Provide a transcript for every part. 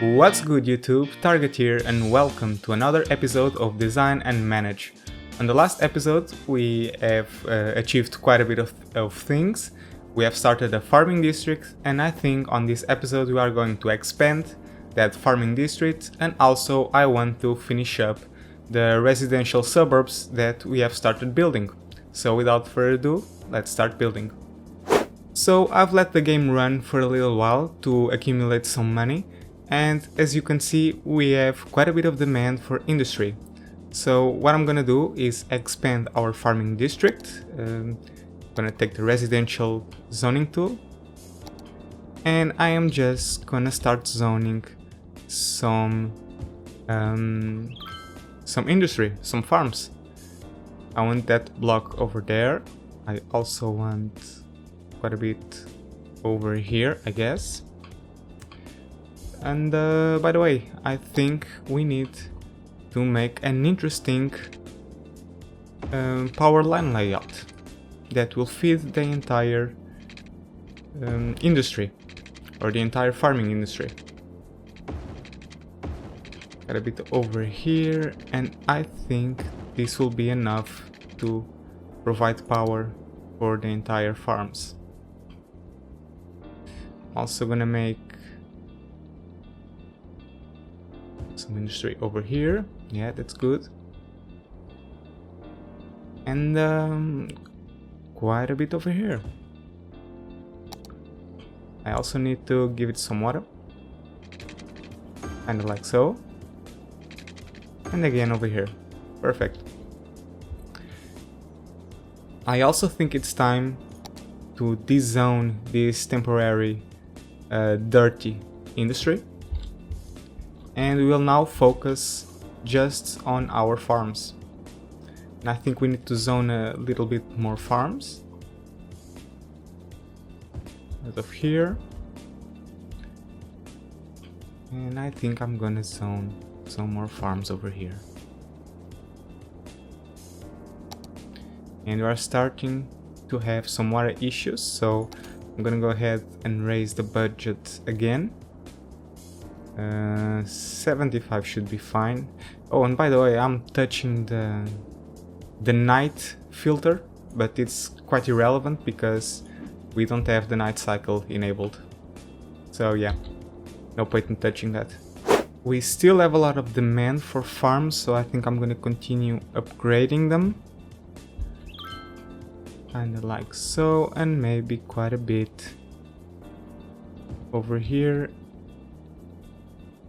What's good YouTube, Target here and welcome to another episode of Design and Manage. On the last episode we have achieved quite a bit of things. We have started a farming district and I think on this episode we are going to expand that farming district, and also I want to finish up the residential suburbs that we have started building. So without further ado, let's start building. So I've let the game run for a little while to accumulate some money. And as you can see, we have quite a bit of demand for industry. So what I'm gonna do is expand our farming district. I'm gonna take the residential zoning tool, and I am just gonna start zoning some industry, some farms. I want that block over there. I also want quite a bit over here, I guess. And by the way, I think we need to make an interesting power line layout that will feed the entire industry, or the entire farming industry. Got a bit over here, and I think this will be enough to provide power for the entire farms. Also gonna make some industry over here. Yeah, that's good. And quite a bit over here. I also need to give it some water, kind of like so, and again over here. Perfect. I also think it's time to dezone this temporary dirty industry, and we will now focus just on our farms. And I think we need to zone a little bit more farms out of here, and I think I'm gonna zone some more farms over here. And we are starting to have some water issues, so I'm gonna go ahead and raise the budget again. 75 should be fine. Oh, and by the way, I'm touching the night filter, but it's quite irrelevant because we don't have the night cycle enabled. So yeah, no point in touching that. We still have a lot of demand for farms, so I think I'm gonna continue upgrading them. Kinda like so, and maybe quite a bit over here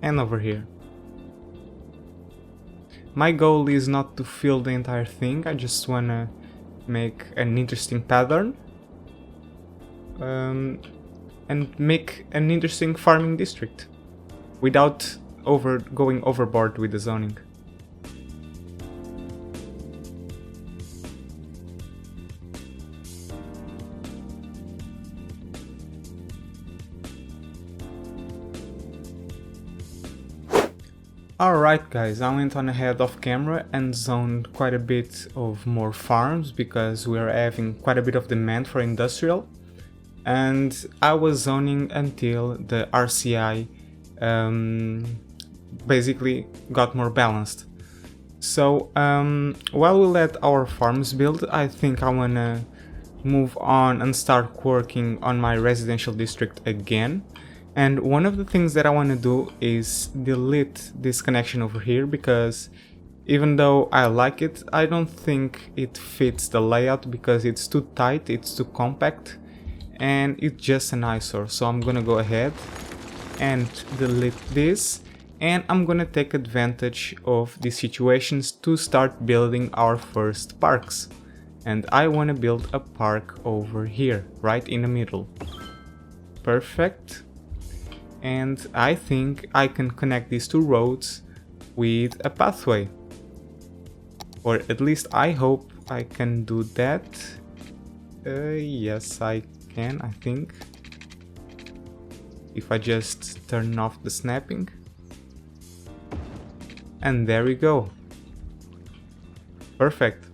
and over here. My goal is not to fill the entire thing, I just wanna make an interesting pattern and make an interesting farming district without going overboard with the zoning. Alright guys, I went on ahead of camera and zoned quite a bit of more farms because we are having quite a bit of demand for industrial, and I was zoning until the RCI basically got more balanced. So while we let our farms build, I think I wanna move on and start working on my residential district again. And one of the things that I want to do is delete this connection over here, because even though I like it, I don't think it fits the layout because it's too tight, it's too compact, and it's just an eyesore. So I'm gonna go ahead and delete this, and I'm gonna take advantage of these situations to start building our first parks. And I want to build a park over here, right in the middle. Perfect. And I think I can connect these two roads with a pathway, or at least I hope I can do that. Yes, I can, I think, if I just turn off the snapping. And there we go. Perfect.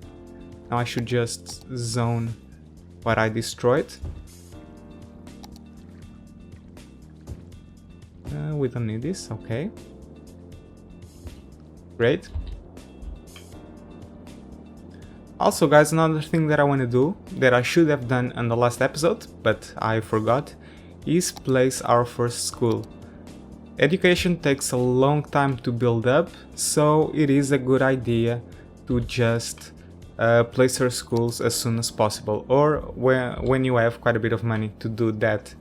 Now I should just zone what I destroyed. we don't need this. Okay. Great. Also guys, another thing that I want to do, that I should have done in the last episode, but I forgot, is place our first school. Education takes a long time to build up, so it is a good idea to just place our schools as soon as possible, or when you have quite a bit of money to do that.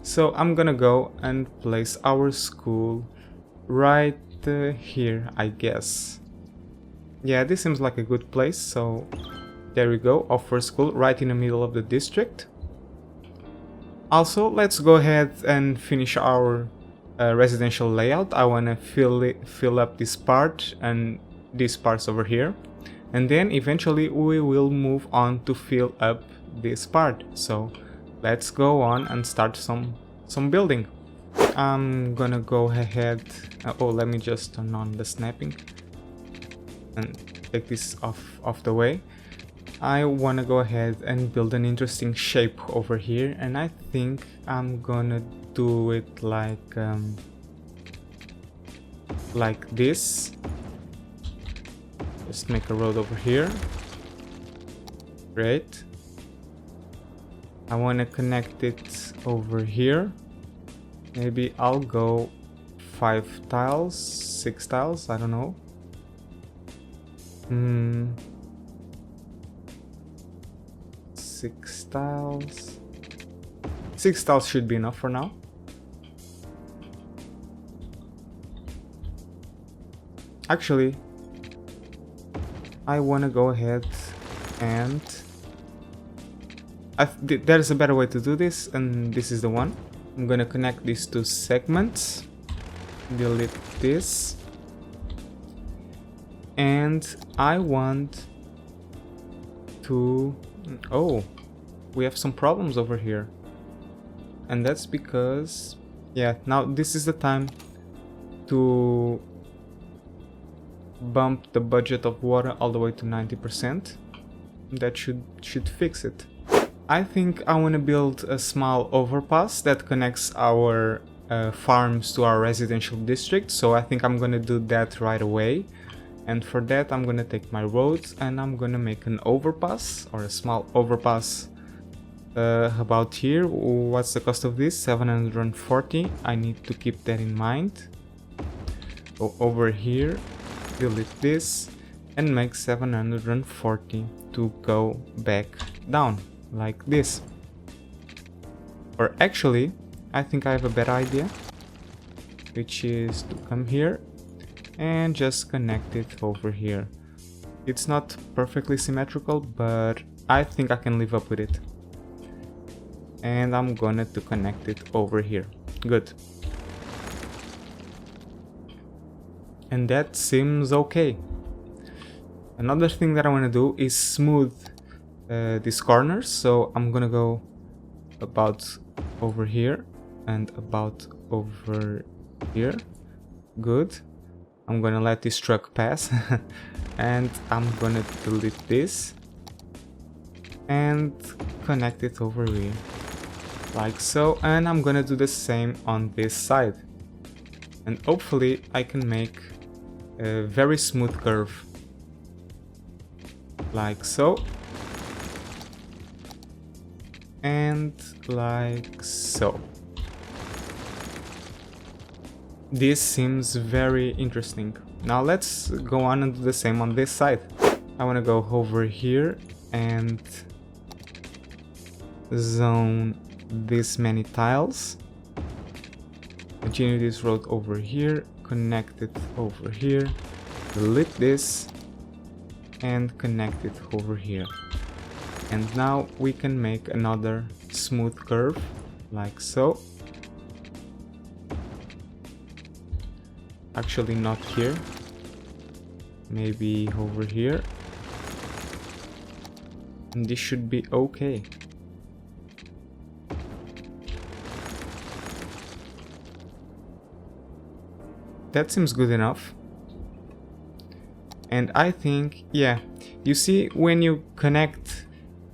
So I'm gonna go and place our school right here, I guess. Yeah, this seems like a good place, so there we go, our first school right in the middle of the district. Also, let's go ahead and finish our residential layout. I want to fill up this part and these parts over here, and then eventually we will move on to fill up this part. So let's go on and start some building. I'm gonna go ahead, let me just turn on the snapping and take this off the way. I want to go ahead and build an interesting shape over here, and I think I'm gonna do it like this. Just make a road over here. Great. I want to connect it over here. Maybe I'll go 5 tiles, 6 tiles, I don't know. 6 tiles. 6 tiles should be enough for now. Actually, I want to go ahead and there's a better way to do this, and this is the one. I'm gonna connect these 2 segments, delete this, and I want to... oh, we have some problems over here, and that's because, yeah, now this is the time to bump the budget of water all the way to 90%. That should fix it. I think I want to build a small overpass that connects our farms to our residential district, so I think I'm gonna do that right away. And for that I'm gonna take my roads and I'm gonna make an overpass, or a small overpass about here. What's the cost of this? 740. I need to keep that in mind. Go over here, delete this, and make 740 to go back down like this. Or actually, I think I have a better idea, which is to come here and just connect it over here. It's not perfectly symmetrical, but I think I can live up with it. And I'm gonna to connect it over here. Good. And that seems okay. Another thing that I want to do is smooth these corners, so I'm gonna go about over here and about over here. Good. I'm gonna let this truck pass and I'm gonna delete this and connect it over here like so, and I'm gonna do the same on this side, and hopefully I can make a very smooth curve like so, and like so. This seems very interesting. Now let's go on and do the same on this side. I want to go over here and zone this many tiles. Continue this road over here, connect it over here, delete this and connect it over here. And now we can make another smooth curve like so. Actually not here, maybe over here, and this should be okay. That seems good enough. And I think, yeah, you see, when you connect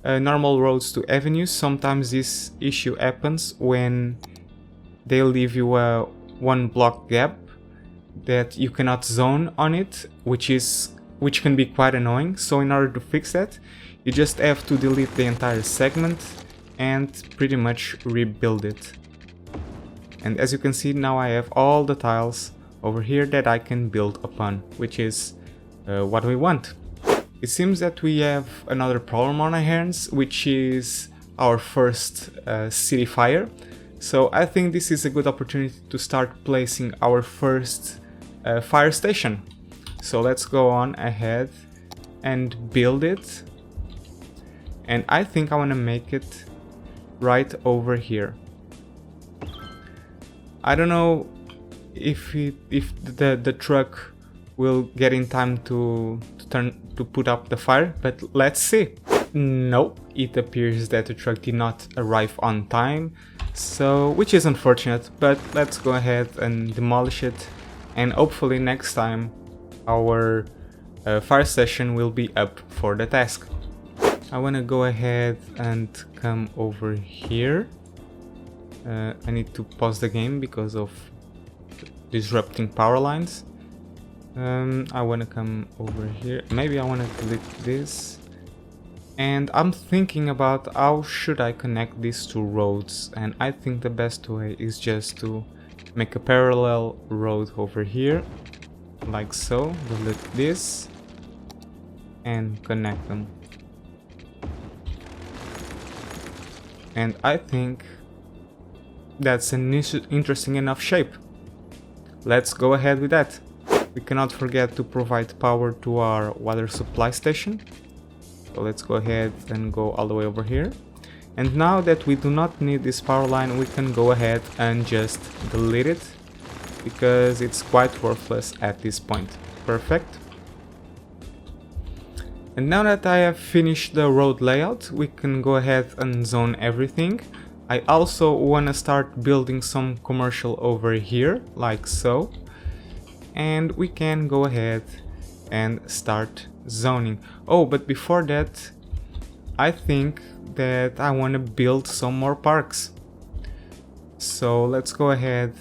normal roads to avenues, sometimes this issue happens when they leave you a one block gap that you cannot zone on it, which can be quite annoying. So in order to fix that, you just have to delete the entire segment and pretty much rebuild it. And as you can see, now I have all the tiles over here that I can build upon, which is what we want. It seems that we have another problem on our hands, which is our first city fire. So I think this is a good opportunity to start placing our first fire station. So let's go on ahead and build it. And I think I want to make it right over here. I don't know if the truck will get in time to put up the fire, but let's see. No, it appears that the truck did not arrive on time, so which is unfortunate, but let's go ahead and demolish it, and hopefully next time our fire station will be up for the task. I want to go ahead and come over here. I need to pause the game because of disrupting power lines. I want to come over here. Maybe I want to delete this. And I'm thinking about how should I connect these two roads, and I think the best way is just to make a parallel road over here, like so. Delete this and connect them. And I think that's an interesting enough shape. Let's go ahead with that. We cannot forget to provide power to our water supply station. So let's go ahead and go all the way over here. And now that we do not need this power line, we can go ahead and just delete it, because it's quite worthless at this point. Perfect. And now that I have finished the road layout, we can go ahead and zone everything. I also want to start building some commercial over here, like so. And we can go ahead and start zoning. Oh, but before that, I think that I want to build some more parks. So let's go ahead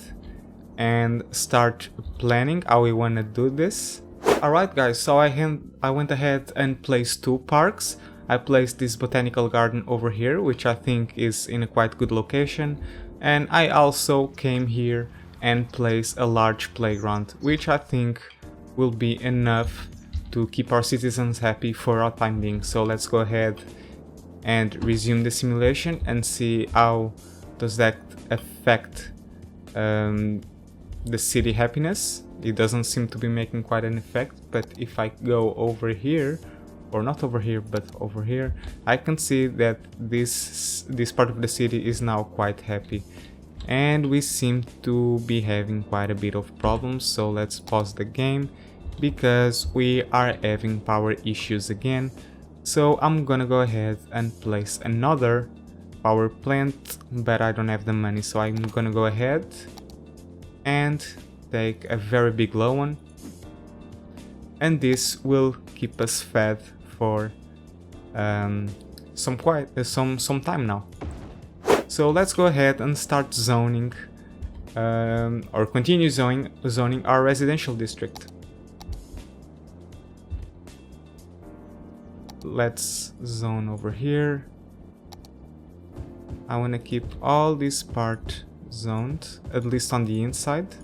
and start planning how we want to do this. Alright guys, so I went ahead and placed two parks. I placed this botanical garden over here, which I think is in a quite good location. And I also came here and place a large playground, which I think will be enough to keep our citizens happy for our time being. So let's go ahead and resume the simulation and see how does that affect the city happiness. It doesn't seem to be making quite an effect, but if I go over here, or not over here but over here, I can see that this part of the city is now quite happy. And we seem to be having quite a bit of problems, so let's pause the game because we are having power issues again. So I'm gonna go ahead and place another power plant, but I don't have the money, so I'm gonna go ahead and take a very big low one, and this will keep us fed for some time now. So let's go ahead and start zoning, or continue zoning our residential district. Let's zone over here. I want to keep all this part zoned, at least on the inside.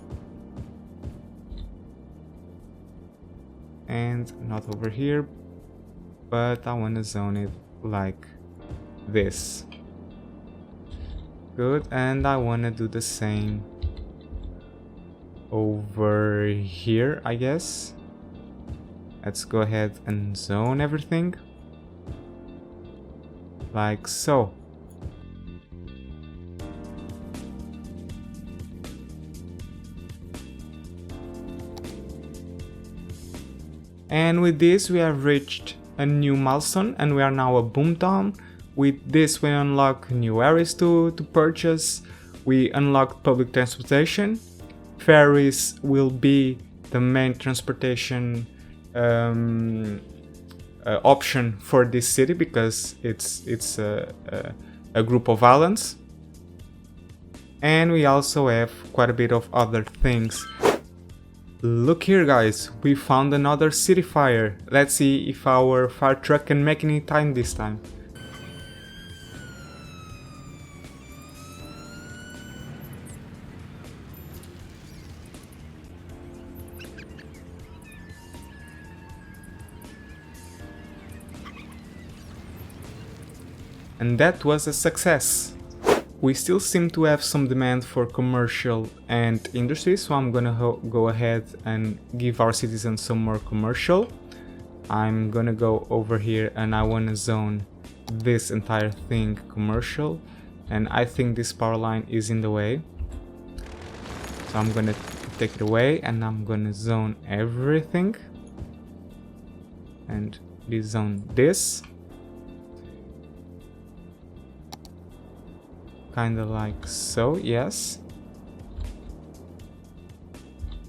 And not over here, but I want to zone it like this. Good, and I want to do the same over here, I guess. Let's go ahead and zone everything like so. And with this we have reached a new milestone, and we are now a boomtown. With this we unlock new areas to purchase. We unlocked public transportation. Ferries will be the main transportation option for this city because it's a group of islands. And we also have quite a bit of other things. Look here guys, we found another city fire. Let's see if our fire truck can make any time this time. And that was a success. We still seem to have some demand for commercial and industry, so I'm gonna go ahead and give our citizens some more commercial. I'm gonna go over here and I wanna zone this entire thing commercial, and I think this power line is in the way. So I'm gonna take it away and I'm gonna zone everything and rezone this. Kinda like so, yes.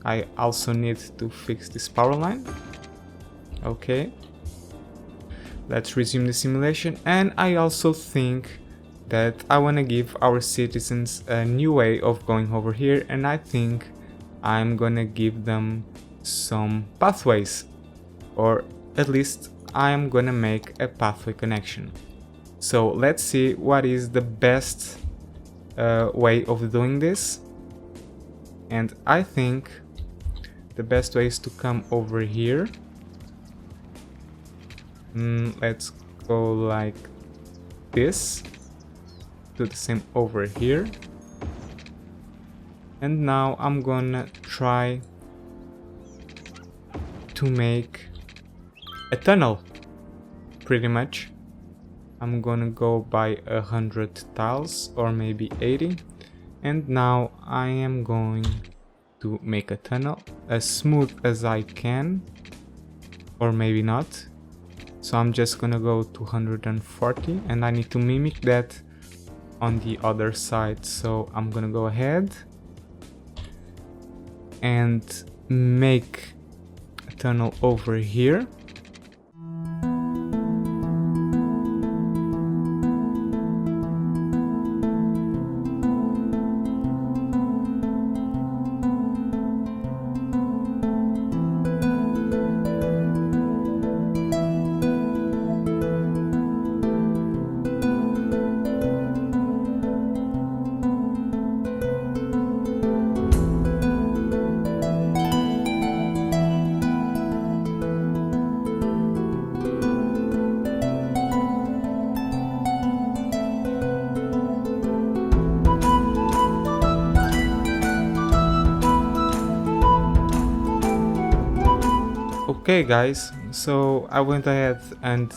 I also need to fix this power line. Okay. Let's resume the simulation, and I also think that I want to give our citizens a new way of going over here, and I think I'm gonna give them some pathways, or at least I'm gonna make a pathway connection. So let's see what is the best way of doing this, and I think the best way is to come over here. Let's go like this, do the same over here, and now I'm gonna try to make a tunnel, pretty much. I'm gonna go by 100 tiles or maybe 80, and now I am going to make a tunnel as smooth as I can, or maybe not. So I'm just gonna go to 140, and I need to mimic that on the other side. So I'm gonna go ahead and make a tunnel over here. Okay guys, so I went ahead and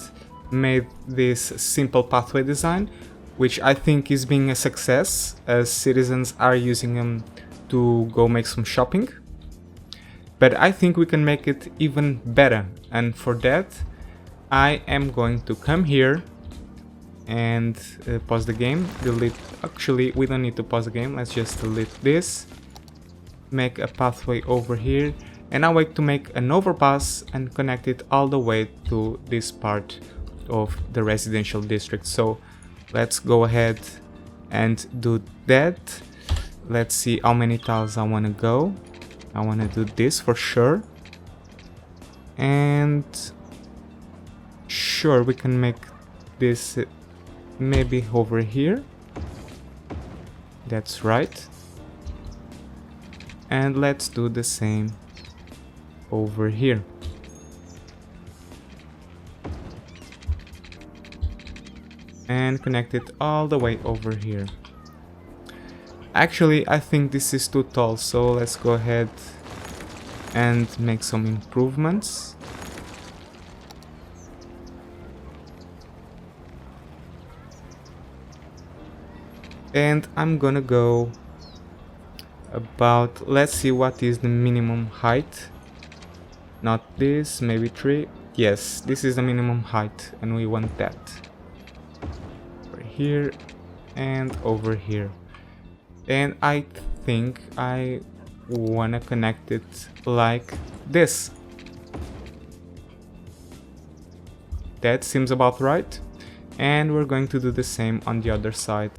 made this simple pathway design, which I think is being a success as citizens are using them to go make some shopping. But I think we can make it even better, and for that I am going to come here and pause the game, delete. Actually, we don't need to pause the game, let's just delete this, make a pathway over here, and I want to make an overpass and connect it all the way to this part of the residential district. So let's go ahead and do that. Let's see how many tiles I want to go. I want to do this for sure, and sure, we can make this maybe over here. That's right. And let's do the same over here. And connect it all the way over here. Actually, I think this is too tall, so let's go ahead and make some improvements. And I'm gonna go about, let's see what is the minimum height. Not this, maybe 3. Yes, this is the minimum height, and we want that. Over here and over here. And I think I wanna connect it like this. That seems about right. And we're going to do the same on the other side.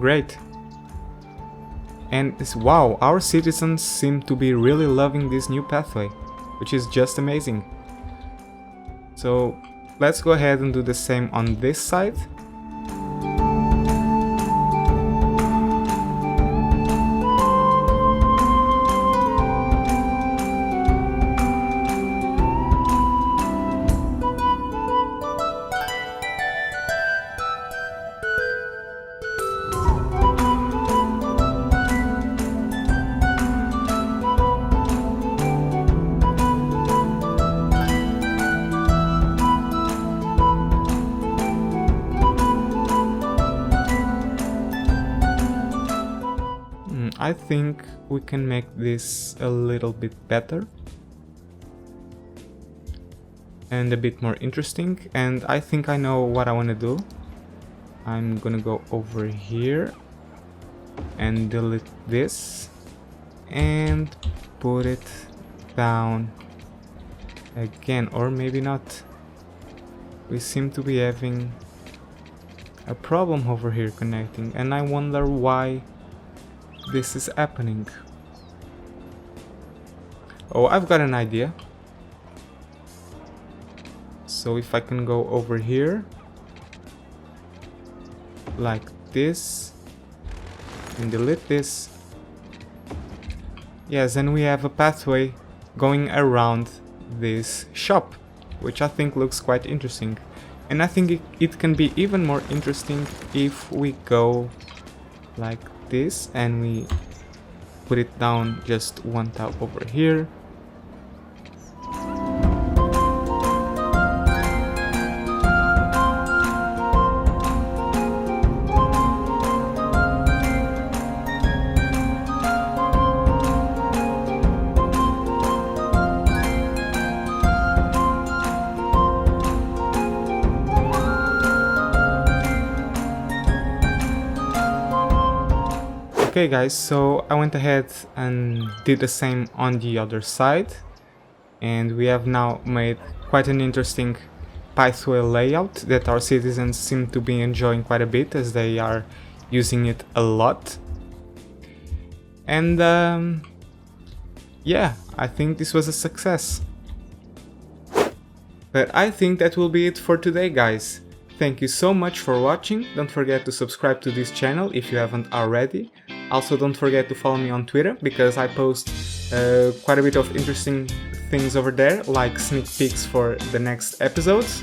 Great. And wow, our citizens seem to be really loving this new pathway, which is just amazing. So let's go ahead and do the same on this side. I think we can make this a little bit better and a bit more interesting, and I think I know what I want to do. I'm gonna go over here and delete this and put it down again, or maybe not. We seem to be having a problem over here connecting, and I wonder why this is happening. Oh, I've got an idea. So if I can go over here like this and delete this, yes, and we have a pathway going around this shop, which I think looks quite interesting. And I think it can be even more interesting if we go like this and we put it down just one tile over here. Okay guys, so I went ahead and did the same on the other side, and we have now made quite an interesting pathway layout that our citizens seem to be enjoying quite a bit, as they are using it a lot. And yeah, I think this was a success. But I think that will be it for today, guys. Thank you so much for watching. Don't forget to subscribe to this channel if you haven't already. Also, don't forget to follow me on Twitter, because I post quite a bit of interesting things over there, like sneak peeks for the next episodes.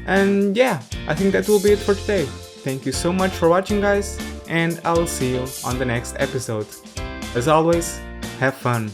And yeah, I think that will be it for today. Thank you so much for watching, guys, and I'll see you on the next episode. As always, have fun.